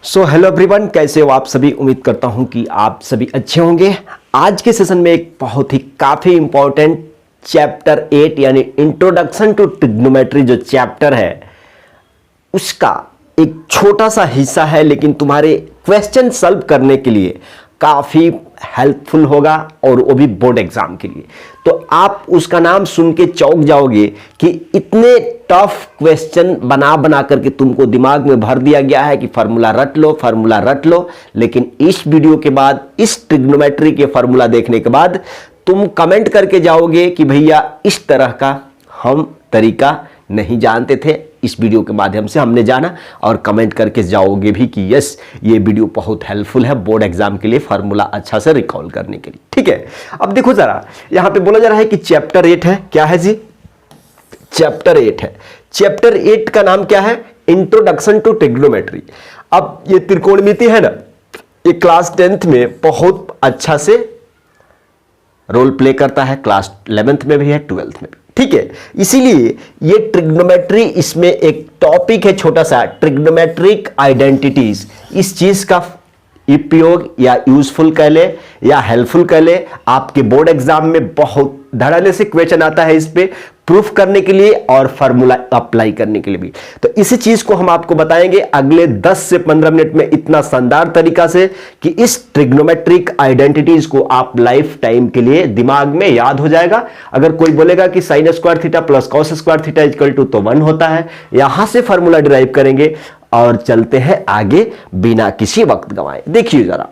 So hello everyone, कैसे हो आप सभी। उम्मीद करता हूं कि आप सभी अच्छे होंगे। आज के सेशन में एक बहुत ही काफी इंपॉर्टेंट चैप्टर 8 यानी इंट्रोडक्शन टू ट्रिग्नोमेट्री जो चैप्टर है उसका एक छोटा सा हिस्सा है, लेकिन तुम्हारे क्वेश्चन सॉल्व करने के लिए काफी हेल्पफुल होगा और वो भी बोर्ड एग्जाम के लिए। तो आप उसका नाम सुन के चौंक जाओगे कि इतने टफ क्वेश्चन बना बना करके तुमको दिमाग में भर दिया गया है कि फार्मूला रट लो, फार्मूला रट लो। लेकिन इस वीडियो के बाद, इस ट्रिग्नोमेट्री के फार्मूला देखने के बाद तुम कमेंट करके जाओगे कि भैया इस तरह का हम तरीका नहीं जानते थे, इस वीडियो के माध्यम से हमने जाना। और कमेंट करके जाओगे भी कि यस, ये वीडियो बहुत हेल्पफुल है बोर्ड एग्जाम के लिए, फार्मूला अच्छा से रिकॉल करने के लिए। ठीक है, अब देखो जरा, यहां पे बोला जा रहा है कि चैप्टर 8 है। क्या है जी? चैप्टर 8 है। चैप्टर 8 का नाम क्या है? Introduction to trigonometry. अब ये त्रिकोणमिति है ना, ये क्लास 10th में बहुत अच्छा से रोल प्ले करता है, क्लास 11th में भी है, 12th में भी। ठीक है, इसीलिए ये ट्रिग्नोमेट्री, इसमें एक टॉपिक है छोटा सा, ट्रिग्नोमेट्रिक आइडेंटिटीज। इस चीज का उपयोग या यूजफुल कह ले या हेल्पफुल कह ले, आपके बोर्ड एग्जाम में बहुत धड़ल्ले से क्वेश्चन आता है इस पे प्रूफ करने के लिए और फार्मूला अप्लाई करने के लिए भी। तो इसी चीज को हम आपको बताएंगे अगले 10 से 15 मिनट में इतना शानदार तरीका से कि इस ट्रिग्नोमेट्रिक आइडेंटिटीज को आप लाइफ टाइम के लिए दिमाग में याद हो जाएगा। अगर कोई बोलेगा कि sine square theta plus cos square theta equal to तो 1 होता है, यहां से फार्मूला डिराइव करेंगे और चलते हैं आगे बिना किसी वक्त गंवाए। देखिए जरा,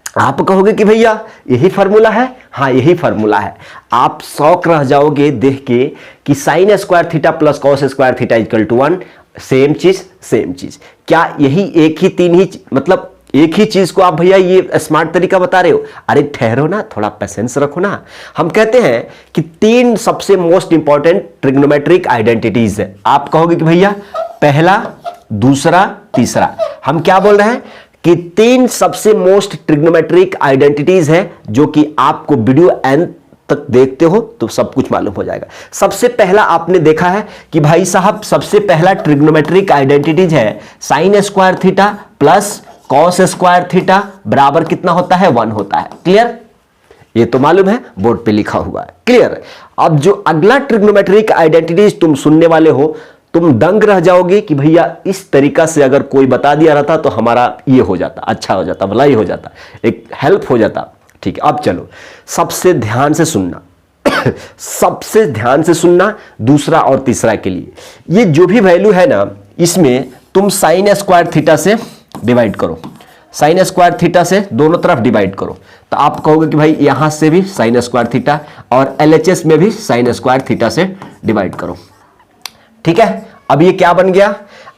आप कहोगे कि भैया यही फार्मूला है। हाँ, यही फार्मूला है। आप शौक रह जाओगे देख के कि sine square theta plus cos square theta equal to 1, same चीज सेम चीज। क्या यही एक ही तीन ही मतलब एक ही चीज को आप भैया ये स्मार्ट तरीका बता रहे हो? अरे ठहरो ना, थोड़ा पेशेंस रखो ना। हम कहते हैं कि 3 सबसे मोस्ट इंपॉर्टेंट ट्रिग्नोमेट्रिक आइडेंटिटीज है। आप कहोगे कि भैया पहला, दूसरा, तीसरा। हम क्या बोल रहे हैं कि 3 सबसे मोस्ट ट्रिग्नोमेट्रिक आइडेंटिटीज है जो कि आपको वीडियो एंड तक देखते हो तो सब कुछ मालूम हो जाएगा। सबसे पहला आपने देखा है कि भाई साहब सबसे पहला ट्रिग्नोमेट्रिक आइडेंटिटीज है sign square theta plus cos square theta बराबर कितना होता है? 1 होता है। क्लियर? ये तो मालूम है, बोर्ड पे लिखा हुआ है। क्लियर? अब जो अगला ट्रिग्नोमेट्रिक आइडेंटिटीज तुम सुनने वाले हो, तुम दंग रह जाओगे कि भैया इस तरीका से अगर कोई बता दिया रहता तो हमारा ये हो जाता, अच्छा हो जाता, भलाई हो जाता, एक हेल्प हो जाता। ठीक है, अब चलो सबसे ध्यान से सुनना सबसे ध्यान से सुनना दूसरा और तीसरा के लिए। ये जो भी वैल्यू है ना, इसमें तुम साइन स्क्वायर थीटा से डिवाइड करो, साइन स्क्वायर थीटा से दोनों तरफ डिवाइड करो। तो आप कहोगे कि भाई यहां से भी साइन स्क्वायर थीटा और LHS में भी साइन स्क्वायर थीटा से डिवाइड करो। ठीक है, अब ये क्या बन गया?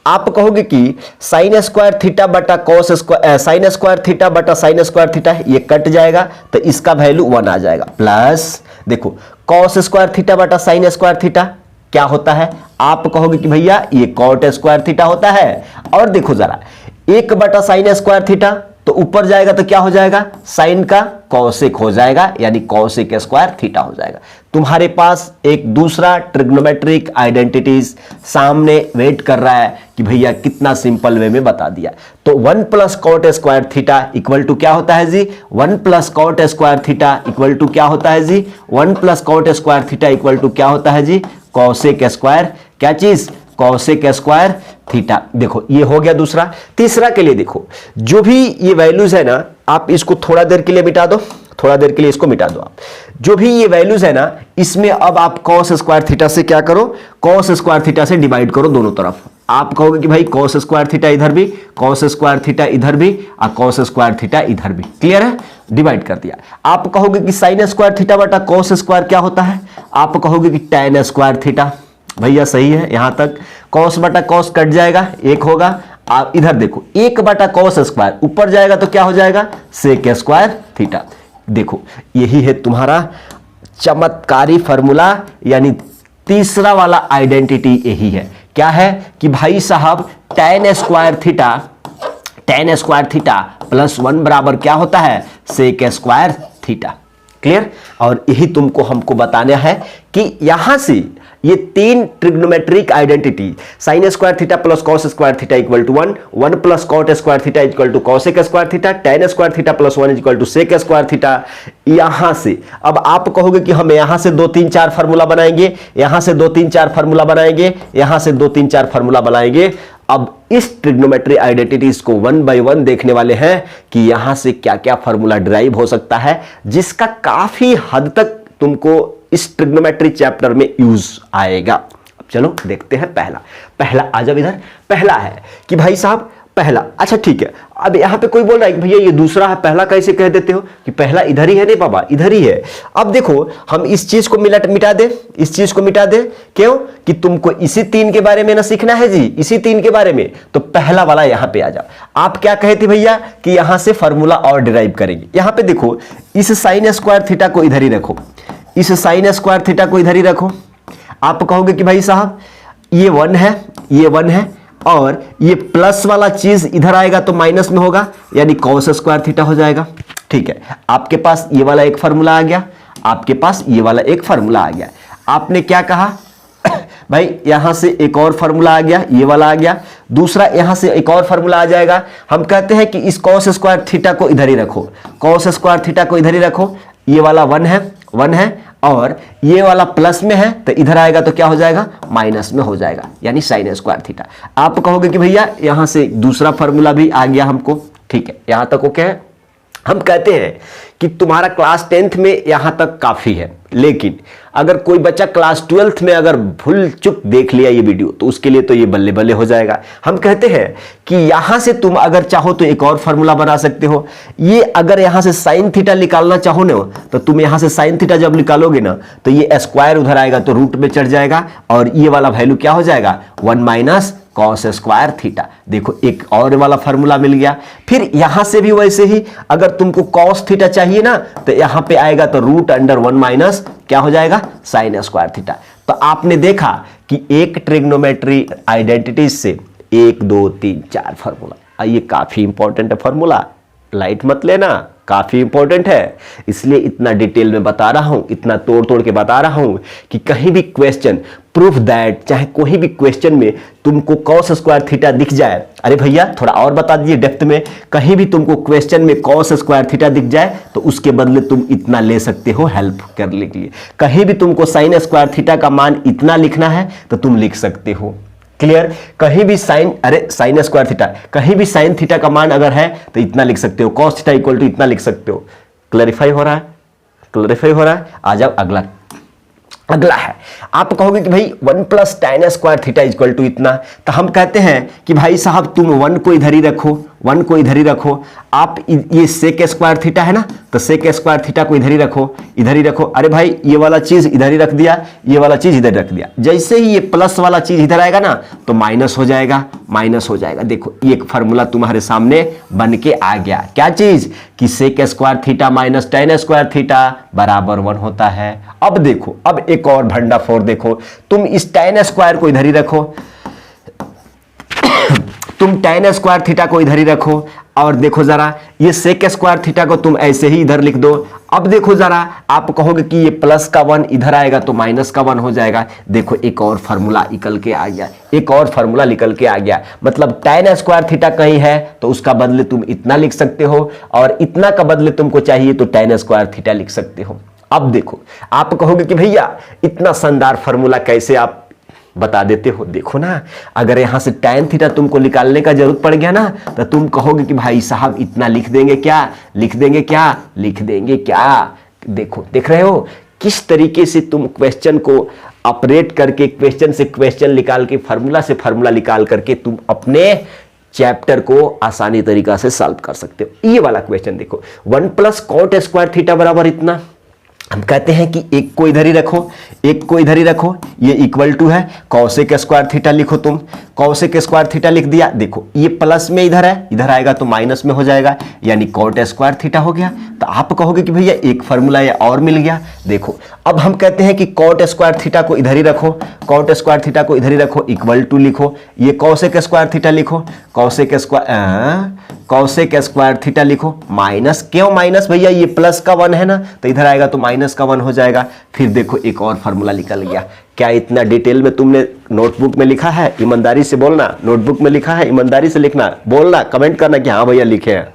आप कहोगे कि साइन स्क्वायर थीटा बटा cos square, sign square theta बटा साइन स्क्वायर थीटा, ये कट जाएगा तो इसका वैल्यू 1 आ जाएगा। प्लस देखो कॉस स्क्वायर थीटा बटा साइन स्क्वायर थीटा क्या होता है? आप कहोगे कि भैया ये कॉट स्क्वायर थीटा होता है। और देखो जरा, 1 बटा साइन स्क्वायर थीटा तो ऊपर जाएगा तो क्या हो जाएगा? साइन का कॉसेक हो जाएगा, यानी कॉसेक स्क्वायर थीटा हो जाएगा। तुम्हारे पास एक दूसरा ट्रिग्नोमेट्रिक आइडेंटिटीज सामने वेट कर रहा है कि भैया कितना सिंपल वे में बता दिया। तो 1 plus cot square theta equal to क्या होता है जी? 1 plus cot square theta equal to क्या होता है जी? 1 plus cot square theta equal to क्या होता है जी? कॉसेक स्क्वायर, क्या चीज? Cosec square theta. देखो ये हो गया दूसरा। तीसरा के लिए देखो, जो भी ये वैल्यूज है ना, आप इसको थोड़ा देर के लिए मिटा दो, थोड़ा देर के लिए इसको मिटा दो। आप जो भी ये वैल्यूज है ना, इसमें अब आप कॉस स्क्वायर थीटा से क्या करो? कॉस स्क्वायर थीटा से डिवाइड करो दोनों तरफ। आप कहोगे कि भाई कॉस स्क्वायर थीटा इधर भी, कॉस स्क्वायर थीटा इधर भी और कॉस स्क्वायर थीटा इधर भी। क्लियर है? डिवाइड कर दिया। आप कहोगे कि साइन स्क्वायर थीटा बटा कॉस स्क्वायर क्या होता है? आप कहोगे कि टैन स्क्वायर थीटा। भैया सही है, यहां तक कॉस बटा कॉस कट जाएगा, 1 होगा। आप इधर देखो, 1 बटा कॉस स्क्वायर ऊपर जाएगा तो क्या हो जाएगा? Sec square theta. देखो यही है तुम्हारा चमत्कारी फार्मूला, यानी तीसरा वाला आइडेंटिटी यही है। क्या है कि भाई साहब टैन स्क्वायर थीटा प्लस 1 बराबर क्या होता है? Sec square theta. क्लियर? और यही तुमको हमको बताना है कि यहां से ये तीन trigonometric identity sine square theta plus cos square theta equal to 1, 1 plus cot square theta equal to cosec square theta, tan square theta plus 1 equal to sec square theta. यहां से अब आप कहोगे कि हम यहां से 2 3 4 फार्मूला बनाएंगे, यहां से 2 3 4 फार्मूला बनाएंगे, यहां से 2 3 4 फार्मूला बनाएंगे। अब इस ट्रिग्नोमेट्री आइडेंटिटीज को 1 बाय 1 देखने वाले हैं कि यहां से क्या क्या फार्मूला डिराइव हो सकता है, जिसका काफी हद तक तुमको इस ट्रिग्नोमेट्री चैप्टर में यूज आएगा। अब चलो देखते हैं पहला आ जाओ इधर। पहला है कि भाई साहब पहला, अच्छा ठीक है। अब यहां पे कोई बोल रहा है कि भैया ये दूसरा है, पहला कैसे कह देते हो कि पहला इधर ही है? नहीं बाबा, इधर ही है। अब देखो हम इस चीज को मिटा दे, इस चीज को मिटा दे। क्यों? कि तुमको इसी 3 के बारे में ना सीखना है जी, इसी 3 के बारे में। तो पहला वाला यहां पे आ जाओ। आप क्या कहे थे भैया कि यहां से फॉर्मूला और डिराइव करेंगे। यहां पे देखो, इस साइन स्क्वायर थीटा को इधर ही रखो, इस साइन स्क्वायर थीटा को इधर ही रखो। आप कहोगे कि भाई साहब ये 1 है, ये 1 है, और ये प्लस वाला चीज इधर आएगा तो माइनस में होगा, यानी कॉस स्क्वायर थीटा हो जाएगा। ठीक है, आपके पास ये वाला एक फार्मूला आ गया, आपके पास ये वाला एक फार्मूला आ गया। आपने क्या कहा भाई, यहां से एक और फार्मूला आ गया, ये वाला आ गया, दूसरा यहां से एक और फार्मूला आ जाएगा। हम कहते हैं कि इस कॉस स्क्वायर थीटा को इधर ही रखो, कॉस स्क्वायर थीटा को इधर ही रखो। ये वाला 1 है और ये वाला प्लस में है, तो इधर आएगा तो क्या हो जाएगा? माइनस में हो जाएगा, यानी साइन स्क्वायर थीटा। आप कहोगे कि भैया यहां से दूसरा फार्मूला भी आ गया हमको। ठीक है, यहां तक ओके है। हम कहते हैं कि तुम्हारा क्लास 10th में यहां तक काफी है, लेकिन अगर कोई बच्चा क्लास 12th में अगर भूल चुक देख लिया ये वीडियो, तो उसके लिए तो ये बल्ले बल्ले हो जाएगा। हम कहते हैं कि यहां से तुम अगर चाहो तो एक और फार्मूला बना सकते हो। ये अगर यहां से साइन थीटा निकालना चाहो ना, तो तुम यहां से साइन थीटा जब निकालोगे ना, तो ये स्क्वायर उधर आएगा तो रूट में चढ़ जाएगा, और ये वाला वैल्यू क्या हो जाएगा? 1 माइनस कॉस स्क्वायर थीटा। देखो एक और वाला फार्मूला मिल गया। फिर यहां से भी वैसे ही, अगर तुमको कॉस थीटा चाहिए ना, तो यहां पे आएगा तो रूट अंडर 1 माइनस क्या हो जाएगा? Sign square theta. तो आपने देखा कि एक ट्रिग्नोमेट्री आइडेंटिटीज से 1 2 3 4 फार्मूला। ये काफी इंपॉर्टेंट है फार्मूला, लाइट मत लेना, काफी इंपॉर्टेंट है। इसलिए इतना डिटेल में बता रहा हूं, इतना तोड़ तोड़ के बता रहा हूं कि कहीं भी क्वेश्चन प्रूफ दैट, चाहे कोई भी क्वेश्चन में तुमको कॉस स्क्वायर थीटा दिख जाए, अरे भैया थोड़ा और बता दीजिए डेप्थ में, कहीं भी तुमको क्वेश्चन में कॉस स्क्वायर थीटा दिख जाए तो उसके बदले तुम इतना ले सकते हो हेल्प करने के लिए। कहीं भी तुमको साइन स्क्वायर थीटा का मान इतना लिखना है तो तुम लिख सकते हो। क्लियर? कहीं भी साइन स्क्वायर थीटा, कहीं भी साइन थीटा का मान अगर है तो इतना लिख सकते हो, कॉस थीटा इक्वल टू इतना लिख सकते हो। क्लैरिफाई हो रहा है? क्लैरिफाई हो रहा है? आ जाओ अगला है। आप कहोगे कि भाई 1 plus tan square theta equal to इतना, तो हम कहते हैं कि भाई साहब तुम 1 को इधर ही रखो, 1 को इधर ही रखो। आप ये सेक स्क्वायर थीटा है ना, तो सेक स्क्वायर थीटा को इधर ही रखो, इधर ही रखो। अरे भाई ये वाला चीज इधर ही रख दिया, ये वाला चीज इधर रख दिया। जैसे ही ये प्लस वाला चीज इधर आएगा ना, तो माइनस हो जाएगा, माइनस हो जाएगा। देखो ये एक फार्मूला तुम्हारे सामने बन के आ गया। क्या चीज? कि sec square theta minus tan square theta बराबर 1 होता है। अब देखो, अब एक और भंडाफोड़ देखो, तुम इस tan स्क्वायर को इधर ही रखो, तुम tan स्क्वायर थीटा को इधर ही रखो, और देखो जरा ये सेक स्क्वायर थीटा को तुम ऐसे ही इधर लिख दो। अब देखो जरा, आप कहोगे कि ये प्लस का 1 इधर आएगा तो माइनस का 1 हो जाएगा। देखो एक और फार्मूला निकल के आ गया, एक और फार्मूला निकल के आ गया। मतलब tan स्क्वायर थीटा कहीं है तो उसका बदले तुम इतना लिख सकते हो, और इतना का बदले तुमको चाहिए तो tan स्क्वायर थीटा लिख सकते हो। अब देखो, आप कहोगे कि भैया इतना शानदार फार्मूला कैसे आप बता देते हो। देखो ना, अगर यहां से tan थीटा तुमको निकालने का जरूरत पड़ गया ना, तो तुम कहोगे कि भाई साहब इतना लिख देंगे क्या, लिख देंगे क्या, लिख देंगे क्या। देखो, देख रहे हो किस तरीके से तुम क्वेश्चन को ऑपरेट करके, क्वेश्चन से क्वेश्चन निकाल के, फार्मूला से फार्मूला निकाल करके तुम अपने चैप्टर को आसानी तरीका से सॉल्व कर सकते हो। ये वाला क्वेश्चन देखो, 1 प्लस कॉट स्क्वायर थीटा बराबर इतना। हम कहते हैं कि एक को इधर ही रखो, एक को इधर ही रखो, ये इक्वल टू है कॉसेक स्क्वायर थीटा लिखो। तुम कॉसेक स्क्वायर थीटा लिख दिया। देखो ये प्लस में इधर है, इधर आएगा तो माइनस में हो जाएगा, यानी कॉट स्क्वायर थीटा हो गया। तो आप कहोगे कि भैया एक फार्मूला या और मिल गया। देखो अब हम कहते हैं कि कॉट स्क्वायर थीटा को इधर ही रखो, कॉट स्क्वायर थीटा को इधर ही रखो, इक्वल टू लिखो, ये कॉसेक स्क्वायर थीटा लिखो, cosec square cosec square theta लिखो, माइनस, क्यों माइनस भैया, ये प्लस का 1 है ना, तो इधर आएगा तो माइनस का 1 हो जाएगा। फिर देखो एक और फार्मूला निकल गया। क्या इतना डिटेल में तुमने नोटबुक में लिखा है? ईमानदारी से बोलना, नोटबुक में लिखा है, ईमानदारी से लिखना, बोलना, कमेंट करना कि हाँ भैया लिखे हैं,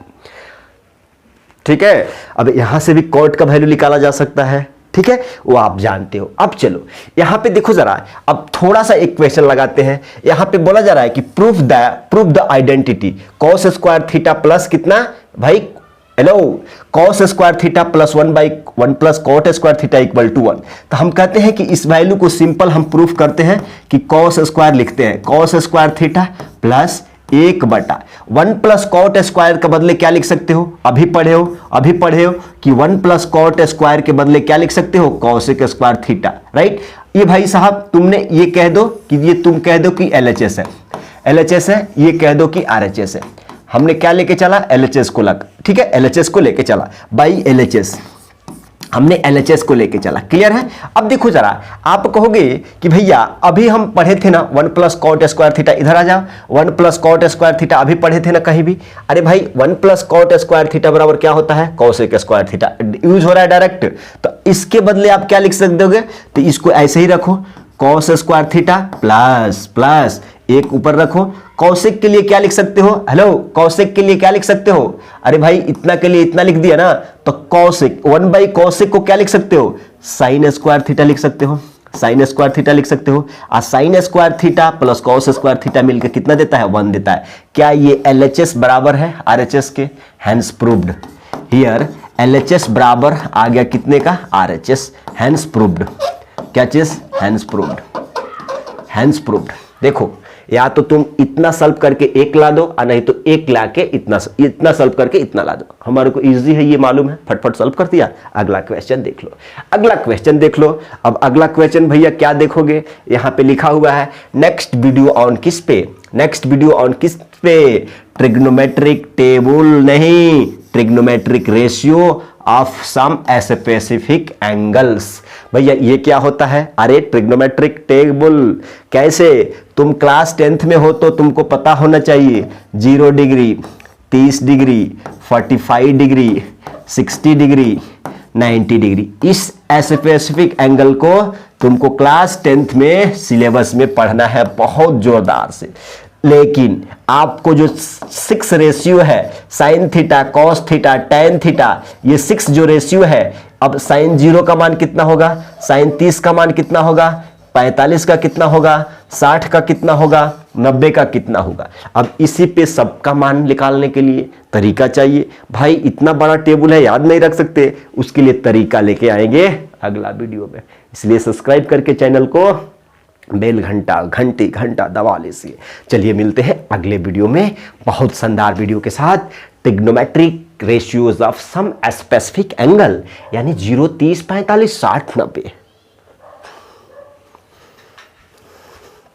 ठीक है। अब यहां से भी कॉट का वैल्यू निकाला जा सकता है, ठीक है, वो आप जानते हो। अब चलो यहां पे देखो जरा, अब थोड़ा सा एक क्वेश्चन लगाते हैं। यहां पे बोला जा रहा है कि proof the identity cos square theta plus कितना भाई, hello, cos square theta plus 1/1 plus cot square theta equal to 1। तो हम कहते हैं कि इस वैल्यू को सिंपल हम प्रूफ करते हैं कि कॉस स्क्वायर लिखते हैं, cos square theta plus 1/1 plus cot square के बदले क्या लिख सकते हो, अभी पढ़े हो कि 1 प्लस कॉट स्क्वायर के बदले क्या लिख सकते हो, कॉसेक स्क्वायर थीटा, राइट। ये भाई साहब तुमने ये कह दो कि ये तुम कह दो कि LHS है, LHS है, ये कह दो कि RHS है। हमने क्या लेके चला, LHS को लग, ठीक है, LHS को लेके चला, बाई LHS हमने LHS को लेके चला, क्लियर है। अब देखो जरा, आप कहोगे कि भैया अभी हम पढ़े थे ना 1 प्लस कॉट स्क्वायर थीटा, इधर आ जाओ, 1 प्लस कॉट स्क्वायर थीटा अभी पढ़े थे ना कहीं भी। अरे भाई 1 प्लस कॉट स्क्वायर थीटा बराबर क्या होता है, कॉसेक स्क्वायर थीटा, यूज हो रहा है डायरेक्ट। तो इसके बदले आप क्या लिख सकते होगे, तो इसको ऐसे ही रखो, कॉस स्क्वायर थीटा प्लस एक ऊपर रखो। कौशिक के लिए क्या लिख सकते हो, हेलो, कौशिक के लिए क्या लिख सकते हो, अरे भाई इतना के लिए इतना लिख दिया ना, तो कौशिक 1/कौशिक को क्या लिख सकते हो, साइन स्क्वायर थीटा लिख सकते हो, साइन स्क्वायर थीटा लिख सकते हो। और sign square theta plus cos square theta मिलकर कितना देता है, 1 देता है। क्या ये LHS बराबर है RHS के, हैंस प्रूव्ड हियर, LHS बराबर आ गया कितने का, RHS, हैंस प्रूव्ड, क्या चीज, हैंस प्रूव्ड, हैंस प्रूव्ड। देखो या तो तुम इतना सॉल्व करके एक ला दो, और नहीं तो एक ला के इतना सॉल्व करके इतना ला दो। हमारे को इजी है, ये मालूम है, फटफट सॉल्व कर दिया। अगला क्वेश्चन देख लो, अगला क्वेश्चन देख लो। अब अगला क्वेश्चन भैया क्या देखोगे, यहां पे लिखा हुआ है नेक्स्ट वीडियो ऑन किस पे, नेक्स्ट वीडियो ऑन किस पे, ट्रिग्नोमेट्रिक टेबल नहीं, trigonometric ratio of some specific angles. भैया ये क्या होता है, अरे ट्रिग्नोमेट्रिक टेबल कैसे, तुम क्लास 10th में हो तो तुमको पता होना चाहिए, 0 degree, 30 degree, 45 degree, 60 degree, 90 degree, इस स्पेसिफिक एंगल को तुमको क्लास 10th में सिलेबस में पढ़ना है बहुत जोरदार से। लेकिन आपको जो 6 रेशियो है, sine theta, cos theta, tan theta, ये 6 जो रेशियो है, अब साइन 0 का मान कितना होगा, साइन 30 का मान कितना होगा, 45 का कितना होगा, 60 का कितना होगा, 90 का कितना होगा। अब इसी पे सबका मान निकालने के लिए तरीका चाहिए। भाई इतना बड़ा टेबल है, याद नहीं रख सकते, उसके लिए तरीका लेके आएंगे अगला वीडियो में। इसलिए सब्सक्राइब करके चैनल को बेल घंटा दबा लीजिए। चलिए मिलते हैं अगले वीडियो में बहुत शानदार वीडियो के साथ, trigonometric ratios of some specific angle, यानी 0, 30, 45, 60, 90।